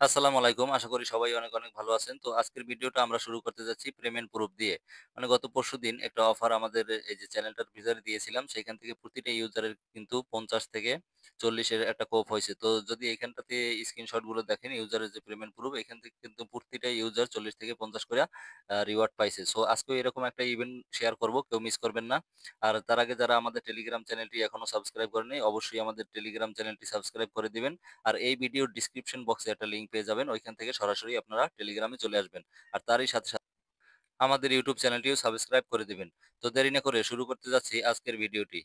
আসসালামু আলাইকুম। আশা করি সবাই অনেক, অনেক ভালো আছেন। তো আজকের ভিডিওটা আমরা শুরু করতে যাচ্ছি পেমেন্ট প্রুফ দিয়ে। মানে গত পরশুদিন একটা অফার আমাদের এই যে চ্যানেলটার ভিতরে দিয়েছিলাম, সেখান থেকে প্রতিটা ইউজারের কিন্তু ৫০ থেকে ৪০ এর একটা কোপ হইছে। তো যদি এখানটাতে স্ক্রিনশট গুলো দেখেন ইউজারের যে পেমেন্ট প্রুফ, এখান থেকে কিন্তু প্রতিটা ইউজার ৪০ থেকে ৫০ কইরা রিওয়ার্ড পাইছে। সো আজকেও এরকম একটা ইভেন্ট শেয়ার করব। কেউ মিস করবেন না। আর তার আগে যারা আমাদের টেলিগ্রাম চ্যানেলটি এখনো সাবস্ক্রাইব করেনি, অবশ্যই আমাদের টেলিগ্রাম চ্যানেলটি সাবস্ক্রাইব করে দিবেন। আর এই ভিডিওর ডিসক্রিপশন বক্সে একটা লিংক পেয়ে যাবেন। ওইখান থেকে সরাসরি আপনারা টেলিগ্রামে চলে আসবেন। আর তারই সাথে, সাথে আমাদের ইউটিউব চ্যানেলটিও সাবস্ক্রাইব করে দিবেন। তো দেরি না করে শুরু করতে যাচ্ছি আজকের ভিডিওটি।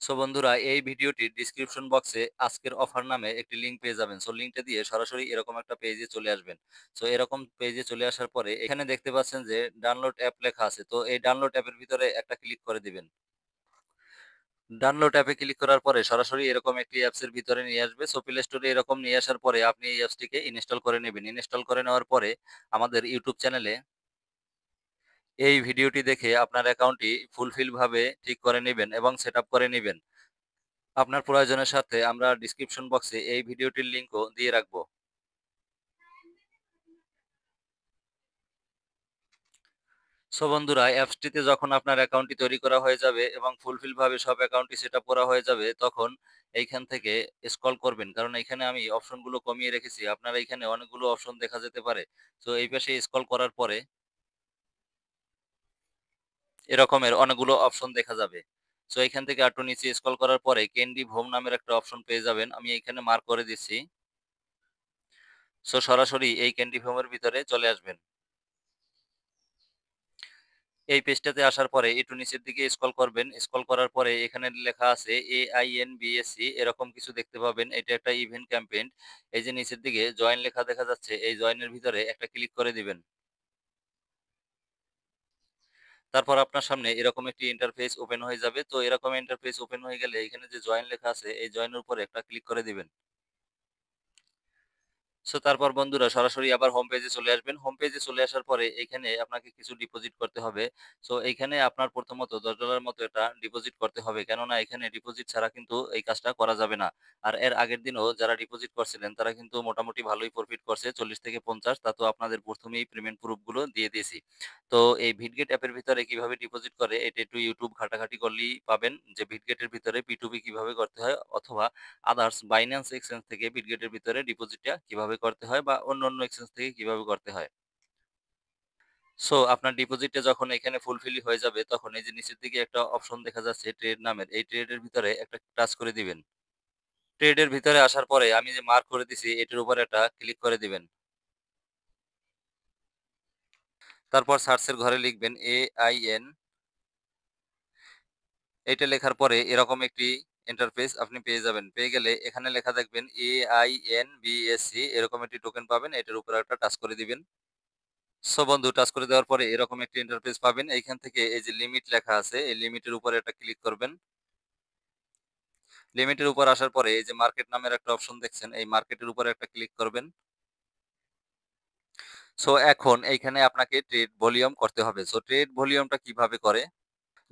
সো বন্ধুরা, এই ভিডিওটির ডিসক্রিপশন বক্সে আজকের অফার নামে একটি লিংক পেয়ে যাবেন। সো লিংকটা দিয়ে সরাসরি এরকম একটা পেজে চলে আসবেন। সো এরকম পেজে চলে আসার পরে এখানে দেখতে পাচ্ছেন যে ডাউনলোড অ্যাপ লেখা আছে। তো এই ডাউনলোড অ্যাপের ভিতরে একটা ক্লিক করে দিবেন। ডাউনলোড অ্যাপে ক্লিক করার পরে সরাসরি এরকম একটি অ্যাপসের ভিতরে নিয়ে আসবে। সো প্লে স্টোরে এরকম নিয়ে আসার পরে আপনি এই অ্যাপসটিকে ইনস্টল করে নেবেন। ইনস্টল করে নেওয়ার পরে আমাদের ইউটিউব চ্যানেলে এই ভিডিওটি দেখে আপনার অ্যাকাউন্টটি ফুলফিল ভাবে ঠিক করে নিবেন এবং সেটআপ করে নিবেন। আপনার প্রয়োজনের সাথে আমরা ডিসক্রিপশন বক্সে এই ভিডিওটির লিংকও দিয়ে রাখবো। সো বন্ধুরা, অ্যাপসটিতে যখন আপনার অ্যাকাউন্টটি তৈরি করা হয়ে যাবে এবং ফুলফিল ভাবে সব অ্যাকাউন্টটি সেটআপ করা হয়ে যাবে, তখন এইখান থেকে স্ক্রল করবেন। কারণ এইখানে আমি অপশনগুলো কমিয়ে রেখেছি। আপনার এইখানে অনেকগুলো অপশন দেখা যেতে পারে। তো এই পাশে স্ক্রল করার পরে এরকমের অনেকগুলো অপশন দেখা যাবে। সো এখান থেকে একটু নিচে স্ক্রল করার পরে ক্যান্ডি হোম নামের একটা অপশন পেয়ে যাবেন। আমি এইখানে মার্ক করে দিচ্ছি। সো সরাসরি এই ক্যান্ডি হোমের ভিতরে চলে আসবেন। এই পেজটাতে আসার পরে একটু নিচের দিকে স্ক্রল করবেন। স্ক্রল করার পরে এখানে লেখা আছে AINBSC এরকম কিছু দেখতে পাবেন। এটা একটা ইভেন্ট ক্যাম্পেইন। এই যে নিচের দিকে জয়েন লেখা দেখা যাচ্ছে, এই জয়েনের ভিতরে একটা ক্লিক করে দিবেন। তারপর আপনার সামনে এরকম একটি ইন্টারফেস ওপেন হয়ে যাবে। তো এরকম ইন্টারফেস ওপেন হয়ে গেলে এখানে যে জয়েন লেখা আছে, এই জয়েনের উপরে একটা ক্লিক করে দিবেন। সো তারপর বন্ধুরা সরাসরি আবার হোম পেজে চলে আসবেন। হোম পেজে চলে আসার পরে এখানে আপনাকে কিছু ডিপোজিট করতে হবে। সো এইখানে আপনার প্রথমত $10 মতো একটা ডিপোজিট করতে হবে। কেননা এখানে ডিপোজিট ছাড়া কিন্তু এই কাজটা করা যাবে না। আর এর আগের দিনও যারা ডিপোজিট করছিলেন তারা কিন্তু মোটামুটি ভালোই প্রফিট করছে ৪০ থেকে ৫০। তা তো আপনাদের প্রথমেই পেমেন্ট প্রুফ গুলো দিয়ে দিয়েছি। তো এই ভিটগেট অ্যাপের ভিতরে কিভাবে ডিপোজিট করে এটা একটু YouTube ঘাটাঘাটি করলেই পাবেন যে ভিটগেটের ভিতরে P2P কিভাবে করতে হয়, অথবা আদার্স বাইন্যান্স এক্সচেঞ্জ থেকে বিটগেটের ভিতরে ডিপোজিটটা কিভাবে করতে হয় বা অন্যান্য এক্সচেঞ্জ থেকে কিভাবে করতে হয়। সো আপনার ডিপোজিটটা যখন এখানে ফুলফিল হয়ে যাবে তখন এই যে নিচের দিকে একটা অপশন দেখা যাচ্ছে ট্রেড নামের, এই ট্রেডের ভিতরে একটা টাচ করে দিবেন। ট্রেডের ভিতরে আসার পরে আমি যে মার্ক করে দিছি এটার উপর একটা ক্লিক করে দিবেন। তারপর সার্চের ঘরে লিখবেন AIN। এটা লেখার পরে এরকম একটি ইন্টারফেস আপনি পেয়ে যাবেন। পেয়ে গেলে এখানে লেখা দেখবেন AINBSC এরকম একটি টোকেন পাবেন। এটার উপর একটা টাচ করে দিবেন। সো বন্ধু, টাচ করে দেওয়ার পরে এরকম একটা ইন্টারফেস পাবেন। এইখান থেকে এই যে লিমিট লেখা আছে, এই লিমিটের উপরে একটা ক্লিক করবেন। লিমিটের উপর আসার পরে এই যে মার্কেট নামের একটা অপশন দেখছেন, এই মার্কেটের উপরে একটা ক্লিক করবেন। সো এখন এইখানে আপনাকে ট্রেড ভলিউম করতে হবে। সো ট্রেড ভলিউমটা কিভাবে করে?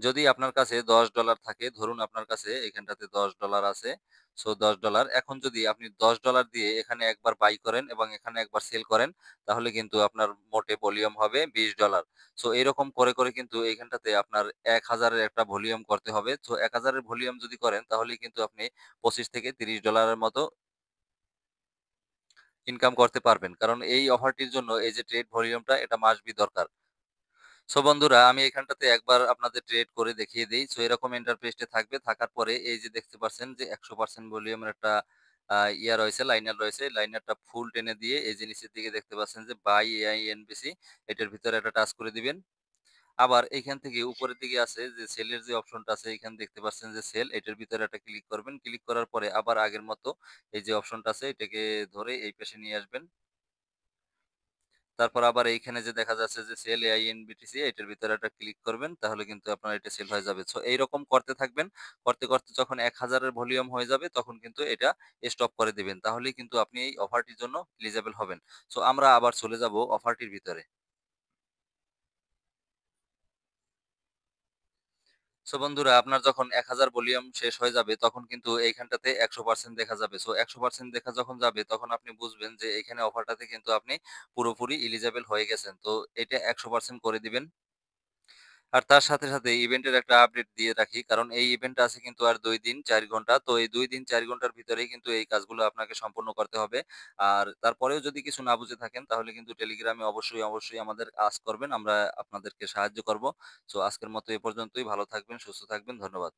যদি আপনার কাছে $10 থাকে, ধরুন আপনার কাছে এখানটাতে $10 আছে। সো $10 এখন যদি আপনি $10 দিয়ে এখানে একবার বাই করেন এবং এখানে একবার সেল করেন, তাহলে কিন্তু আপনার মোটে ভলিউম হবে $20। সো এরকম করে, করে কিন্তু এইখানটাতে আপনার ১,০০০ এর একটা ভলিউম করতে হবে। সো ১,০০০ এর ভলিউম যদি করেন তাহলেই কিন্তু আপনি ২৫ থেকে $30 এর মতো ইনকাম করতে পারবেন। কারণ এই অফারটির জন্য এই যে ট্রেড ভলিউমটা এটা মাস্ট বি দরকার। সো বন্ধুরা, আমি এখানটাতে একবার আপনাদের ট্রেড করে দেখিয়ে দেই। সো এরকম ইন্টারফেসটা থাকবে। থাকার পরে এই যে দেখতে পাচ্ছেন যে ১০০% ভলিউমের একটা রয়েছে, লাইনার রয়েছে। লাইনারটা ফুল টেনে দিয়ে এই যে নিচের দিকে দেখতে পাচ্ছেন যে বাই AINBC এটার ভিতরে একটা টাচ করে দিবেন। আবার এইখান থেকে উপরের দিকে আছে যে সেলের যে অপশনটা আছে, এখানে দেখতে পাচ্ছেন যে সেল, এটার ভিতরে একটা ক্লিক করবেন। ক্লিক করার পরে আবার আগের মতো এই যে অপশনটা আছে এটাকে ধরে এই পাশে নিয়ে আসবেন। তারপর আবার এইখানে যে দেখা যাচ্ছে যে সেল AINBTC এটার ভিতরে একটা ক্লিক করবেন, তাহলে কিন্তু আপনার এটা সেল হয়ে যাবে। সো এইরকম করতে থাকবেন। করতে, করতে যখন ১,০০০ এর ভলিউম হয়ে যাবে তখন কিন্তু এটা স্টপ করে দিবেন। তাহলেই কিন্তু আপনি এই অফারটির জন্য এলিজিবল হবেন। সো আমরা আবার চলে যাব অফারটির ভিতরে। সো বন্ধুরা আপনার যখন ১,০০০ ভলিউম শেষ হয়ে যাবে তখন কিন্তু এইখানটাতে ১০০% দেখা যাবে। সো ১০০% দেখা যখন যাবে তখন আপনি বুঝবেন যে এখানে অফারটাতে কিন্তু আপনি পুরোপুরি এলিজিবল হয়ে গেছেন। তো এটা ১০০% করে দিবেন। আর তার সাথে, সাথে ইভেন্টের একটা আপডেট দিয়ে রাখি। কারণ এই ইভেন্টটা আছে কিন্তু আর ২ দিন ৪ ঘন্টা। তো এই ২ দিন ৪ ঘন্টার ভিতরেই কিন্তু এই কাজগুলো আপনাকে সম্পূর্ণ করতে হবে। আর তারপরেও যদি কিছু না বুঝে থাকেন তাহলে কিন্তু টেলিগ্রামে অবশ্যই আমাদের আস্ক করবেন। আমরা আপনাদেরকে সাহায্য করব। সো আজকের মতো এ পর্যন্তই। ভালো থাকবেন, সুস্থ থাকবেন। ধন্যবাদ।